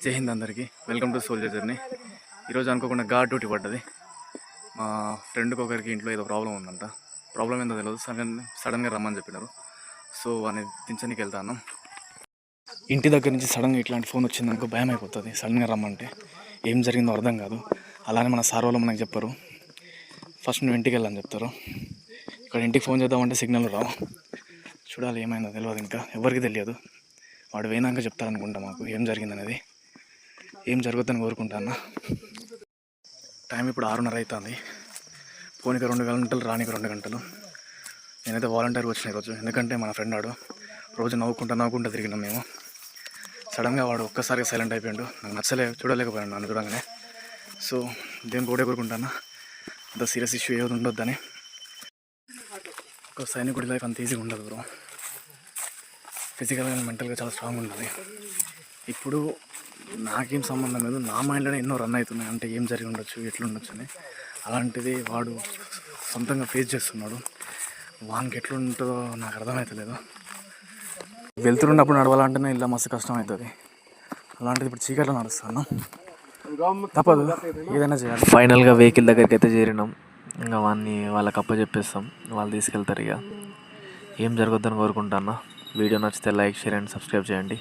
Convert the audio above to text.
జై హింద్ అందరికీ. Welcome to soldier journey. ఈరోజు అనుకోకుండా గార్డ్ డ్యూటీ పడ్డది. మా ఫ్రెండ్కి ఒకరికి ఇంట్లో ఏదో ప్రాబ్లం ఉందంట. ప్రాబ్లం ఏందో తెలియదు, సడన్గా రమ్మని చెప్పినారు. సో అని దించడానికి వెళ్తాను. ఇంటి దగ్గర నుంచి సడన్గా ఇట్లాంటి ఫోన్ వచ్చిందనుకో భయం అయిపోతుంది. సడన్గా రమ్మంటే ఏం జరిగిందో అర్థం కాదు. అలానే మన సార్ వాళ్ళు మనకు చెప్పరు, ఫస్ట్ నువ్వు ఇంటికి వెళ్ళని చెప్తారు. ఇక్కడ ఇంటికి ఫోన్ చేద్దామంటే సిగ్నల్ రావు. చూడాలి ఏమైందో తెలియదు, ఇంకా ఎవరికి తెలియదు. వాడు పోయినాక చెప్తారనుకుంటా మాకు ఏం జరిగిందనేది. ఏం జరుగుతుందని కోరుకుంటాను. టైం ఇప్పుడు 6:30 అవుతుంది. పోనీకి 2 గంటలు, రానికి 2 గంటలు. నేనైతే వాలంటీర్గా వచ్చిన ఈరోజు. ఎందుకంటే మన ఫ్రెండ్ వాడు రోజు నవ్వుకుంటా తిరిగినాం మేము. సడన్గా వాడు ఒక్కసారిగా సైలెంట్ అయిపోయాడు. నాకు చూడలేకపోయాను నన్ను చూడగానే. సో దేనికి కూడా కోరుకుంటాను, అంత సీరియస్ ఇష్యూ ఏది ఉండొద్దని. ఒక సైనికుడి లైఫ్ అంత ఈజీగా ఉండదు బ్రో. ఫిజికల్గా మెంటల్గా చాలా స్ట్రాంగ్ ఉండాలి. ఇప్పుడు నాకేం సంబంధం లేదు, నా మైండ్లోనే ఎన్నో రన్ అవుతున్నాయి. అంటే ఏం జరిగి ఉండొచ్చు, ఎట్లుండొచ్చు అని. అలాంటిది వాడు సొంతంగా ఫేస్ చేస్తున్నాడు. వానికి ఎట్లుంటుందో నాకు అర్థమవుతలేదు. వెళ్తున్నప్పుడు నడవాలంటేనే ఇలా మస్తు కష్టం అవుతుంది. అలాంటిది ఇప్పుడు చీకట్లో నడుస్తాను, తప్పదు, ఏదైనా చేయాలి. ఫైనల్గా వెహికల్ దగ్గరికి అయితే చేరినాం. ఇంకా వాళ్ళకి అప్పచెప్పేస్తాం, వాళ్ళు తీసుకెళ్తారు. ఇక ఏం జరగొద్దని కోరుకుంటాను. వీడియో నచ్చితే లైక్, షేర్ అండ్ సబ్స్క్రైబ్ చేయండి.